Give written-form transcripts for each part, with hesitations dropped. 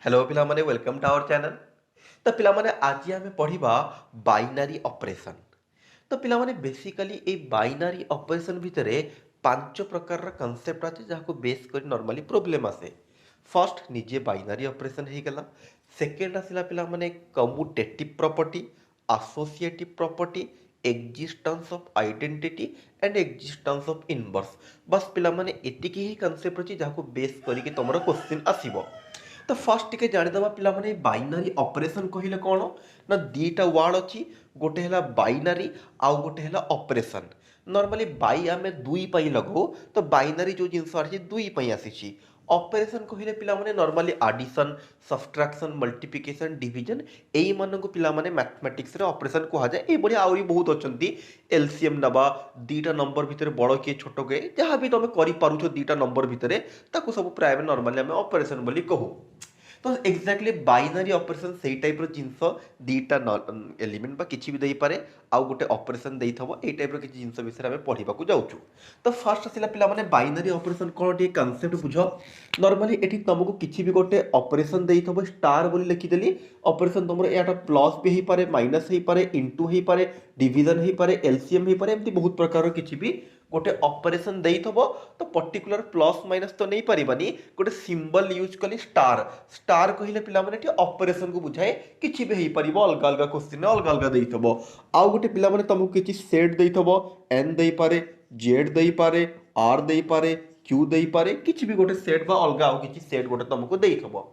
Hello पिला माने welcome to our channel. तो पिला माने आज आमे पढ़िबा बाइनरी ऑपरेशन। तो पिला माने बेसिकली ए बाइनरी ऑपरेशन भितरे पांच प्रकार रा कांसेप्ट अछि जाको बेस कर नॉर्मली प्रॉब्लम आसे। फर्स्ट निजे बाइनरी ऑपरेशन हे गेला। सेकंड आसिला पिला माने commutative property, associative property, existence of identity and existence of inverse. बस पिला माने एतिकी ही कांसेप्ट अछि जाको बेस करी कि तमरो क्वेश्चन आसीबो। तो फर्स्ट टिके जानिदबा पिला माने बाइनरी ऑपरेशन कहिले कोन ना दीटा वर्ड अछि। गोटे हैला बाइनरी आउ गोटे हैला ऑपरेशन। नॉर्मली बाई आमे दुई पई लगो तो बाइनरी जो जिंस अछि दुई पई आसीची। ऑपरेशन कहिले पिला माने normally addition, subtraction, multiplication, division एई मानको पिला माने मैथमेटिक्स रे ऑपरेशन को जाए। ए बढिया आउरी बहुत अछंती। एलसीएम नबा दीटा नंबर भितरे बड़ के छोट के जहां भी तमे करि पारुछो दीटा नंबर भितरे ताको सब प्राइम नॉर्मली आमे ऑपरेशन बोली कहू। तो एक्जाक्टली बाइनरी ऑपरेशन सेई टाइप रो जिंस दीटा एलिमेंट बा किछि भी देई पारे आउ गोटे ऑपरेशन देई थबो एई टाइप रो किछि जिंस विषय हमें पढिबा को जाउछु। तो फर्स्ट आसिला पिला माने बाइनरी ऑपरेशन कोन टी कांसेप्ट बुझो। नॉर्मली एठी तुमको किछि भी गोटे ऑपरेशन देई थबो स्टार बोली लिखि देली। ऑपरेशन तुमरो एटा प्लस भी हे पारे, माइनस हे पारे, इनटू हे पारे, डिवीजन हे पारे, एलसीएम हे पारे, एमती बहुत प्रकार रो किछि भी गोटे ऑपरेशन देई थबो। तो पर्टिकुलर प्लस माइनस तो नहीं परिबानी, गोटे सिंबल यूज कली स्टार। स्टार कहिले पिला माने ऑपरेशन को बुझाए किछि भी हेई परिबो। अलग अलग क्वेश्चन अलग अलग देइथबो। आउ गोटे पिला माने तुमको किछि सेट देइथबो। एन देई पारे, जेड देई पारे, आर देई पारे, क्यू देई पारे, किछि भी गोटे सेट बा अलग आउ किछि सेट गोटे तुमको देइथबो।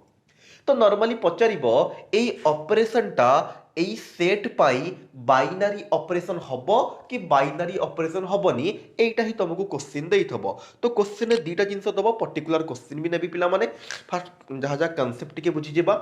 तो नॉर्मली पचारिबो एई ऑपरेशन टा एई सेट पाई बाइनरी ऑपरेशन हबो कि बाइनरी ऑपरेशन हबनी, एइटा ही तुमको क्वेश्चन देइथबो। तो क्वेश्चन ने दीटा जिंस दबो, पर्टिकुलर क्वेश्चन भी नेबी पिला माने। फर्स्ट जहा जहा कांसेप्ट के बुझी जेबा।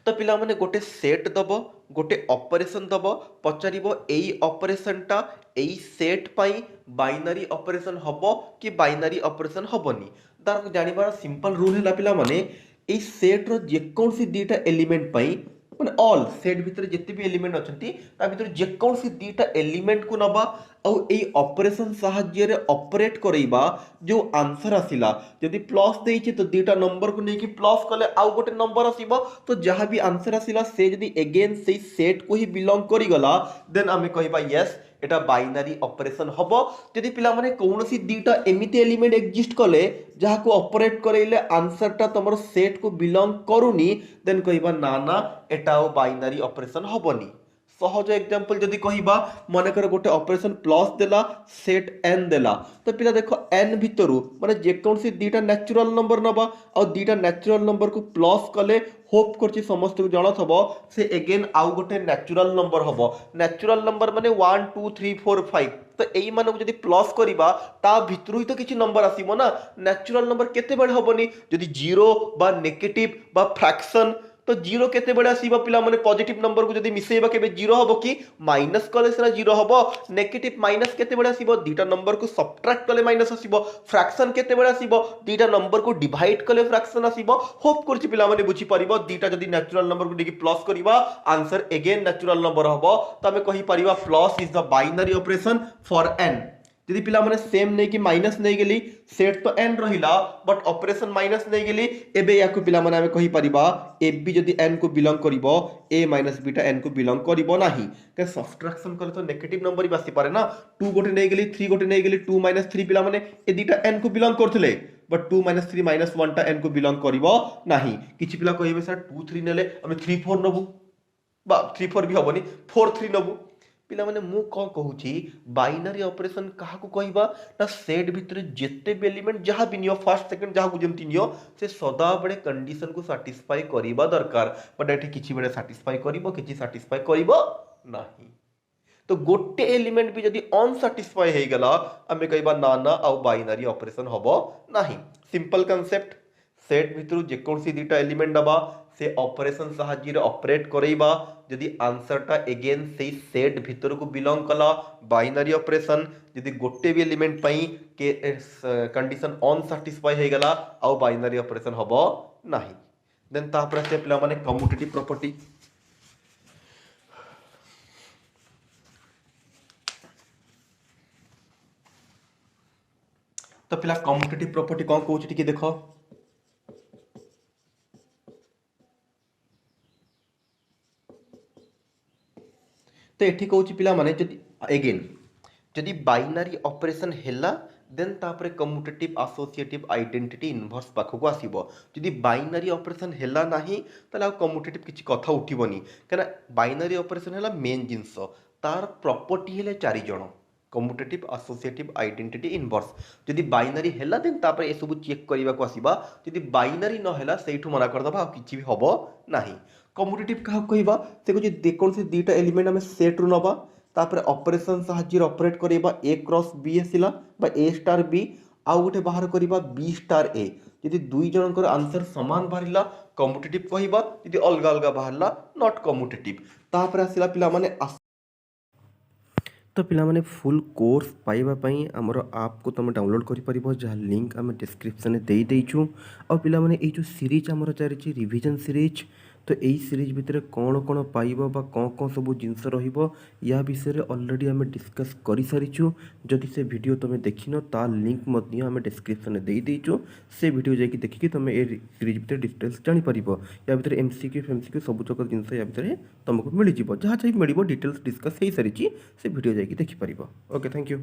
तो पिला माने गोटे सेट दबो, गोटे ऑपरेशन दबो, पचारिबो एई ऑपरेशन टा एई सेट पाई बाइनरी ऑपरेशन हबो कि बाइनरी ऑपरेशन हबनी। तार जानिबार सिंपल रूल हैला पिला माने एई सेट रो जेकोसी दीटा एलिमेंट पाई माने ऑल सेट भितर जेते भी एलिमेंट अछंती ता भितर जेकोसी दीटा एलिमेंट को नबा और एई ऑपरेशन साहाय्य रे ऑपरेट करैबा। जो आंसर आसिला यदि प्लस देइछि तो दीटा नंबर को नेकी प्लस कले आउ गोटे नंबर आसीबो। तो जहां भी आंसर आसिला से यदि अगेन से सेट को ही बिलोंग करी गला देन आमे कहिबा यस एटा बाइनरी ऑपरेशन हबो। यदि पिला माने कोनोसी दीटा एमिति एलिमेंट एग्जिस्ट कले जहा को ऑपरेट करैले आंसर टा तमरो सेट को बिलोंग करूनी देन कहिबा ना ना एटा बाइनरी ऑपरेशन हबनी। सहज एग्जांपल जदि कहिबा मन कर गोटे ऑपरेशन प्लस देला सेट एन देला। तो पिला देखो एन भितरु माने जेकोसी दीटा नेचुरल नंबर नबा और दीटा नेचुरल नंबर को प्लस कले होप करछि समस्त को जणा थबो से अगेन आउ गोटे नेचुरल नंबर हबो। नेचुरल नंबर माने 1 2 3 4 5। तो एई मानको जदि प्लस करिबा ता भितरु ही तो किछि नंबर आसीबो ना। नेचुरल नंबर केते बेड हबनी जदि जीरो बा नेगेटिव बा फ्रैक्शन। तो जीरो केते बेड आसीबो पिला माने पॉजिटिव नंबर को जदि मिसेइबा केबे जीरो हबो कि माइनस कले सेना जीरो हबो। नेगेटिव माइनस केते बेड आसीबो दीटा नंबर को सब्ट्रैक्ट कले माइनस आसीबो। फ्रैक्शन केते बेड आसीबो दीटा नंबर को डिवाइड कले फ्रैक्शन आसीबो। होप करछि पिला माने बुझी परिबो दीटा जदि नेचुरल नंबर को देखि प्लस करिबा आंसर अगेन नेचुरल नंबर हबो। तो हमें कहि परिबा plus is the binary operation for N. यदि पिला माने सेम नै कि माइनस नै गेली सेट तो एन रहिला बट ऑपरेशन माइनस नै गेली एबे याकू पिला माने हमें कहि परिबा ए बी जदि एन को बिलोंग करिवो ए माइनस बीटा एन को बिलोंग करिवो नाही। के सब्ट्रैक्शन करे तो नेगेटिव नंबर ही बासी पारे ना। 2 गोटे नै गेली 3 गोटे नै गेली 2 - 3 पिला माने ए दीटा एन को बिलोंग करथिले बट 2 - 3 - 1 टा एन को बिलोंग करिवो नाही। किछि पिला कहिबे सर 2 3 नेले हम 3 4 नबु बा 3 4 भी हबनी 4 3 नबु। पिला माने मु कौन कहूची बाइनरी ऑपरेशन कहा को कहबा ना सेट भितर जेते भी एलिमेंट जहां भी नियो फर्स्ट सेकंड जहां को जेमति नियो से सदा बड़े कंडीशन को सैटिस्फाई करिबा दरकार। बट एठी किछि बड़े सैटिस्फाई करिवो किछि सैटिस्फाई करिवो नाही। तो गोटे एलिमेंट भी जदि अनसैटिस्फाई हे गला हमें कहबा ना ना आउ बाइनरी ऑपरेशन हबो नाही। सिंपल कांसेप्ट सेट भितरु जेकोसी दीटा एलिमेंट दबा से ऑपरेशन साहाय्य रे ऑपरेट करैबा। यदि आंसर टा अगेन से सेट भितर को बिलोंग कला बाइनरी ऑपरेशन। यदि गोटे भी एलिमेंट पई के कंडीशन अनसैटिस्फाई हे गला आउ बाइनरी ऑपरेशन हबो नाही। देन तापर से पिला माने कम्यूटेटिव प्रॉपर्टी। तो पिला कम्यूटेटिव प्रॉपर्टी कौन कहूची टिके देखो। तो एठी कहूची पिला माने जदि अगेन जदि बाइनारी ऑपरेशन हेला देन तापरे कम्यूटेटिव एसोसिएटिव आइडेंटिटी इनवर्स पाखक आसीबो जदि बाइनारी ऑपरेशन हेला नाही तले कम्यूटेटिव किछि कथा उठिबोनी काना बाइनारी ऑपरेशन हेला मेन जिंस तार प्रॉपर्टी हेले चारि जण कम्यूटेटिव एसोसिएटिव आइडेंटिटी इनवर्स जदि बाइनारी हेला देन तापरे ए सब चेक करबा को आसीबा जदि बाइनारी न हेला सेठु मना कर दबा किछि भी हबो नाही कम्यूटेटिव कहा कहबा से को जे देखोन से दुईटा एलिमेंट हम सेट रु नबा तापर ऑपरेशन साहाଯ୍य ऑपरेट करबा ए क्रॉस बी आसिला बा ए स्टार बी आउ गोटे बाहर करबा बी स्टार ए यदि दुई जनकर आंसर समान बाहरिला कम्यूटेटिव कहबा यदि अलग अलग बाहरला नॉट कम्यूटेटिव तापर आसिला पिला माने तो पिलामाने फुल कोर्स पाइबा पई हमर ऐप को तुम डाउनलोड करि परिबो जहाँ लिंक आम डिस्क्रिप्शन दे देइछु और पिलामाने ए जो सीरीज हमर चारिछि रिवीजन सीरीज तो यही सीरीज भितर कौन कौन पाइबो बा कौन कौन सब जिनस रहिबो या विषय ऑलरेडी आम डिस्कस करि सारिछु जदि से वीडियो तुम देखिन ता लिंक मध्य आम डिस्क्रिप्शन दे देइछु से वीडियो जाकि देखिकी तुम ए सीरीज भितर डिटेल्स जानि परिबो या भितर एमसीक्यू फेमसीक्यू सब जक जिनस या भितर तुमको मिल जिवो जहाँ चाहिए मिल डिटेल्स डिस्कस हो सारी से वीडियो जाकि देखि परिबो ओके थैंक यू।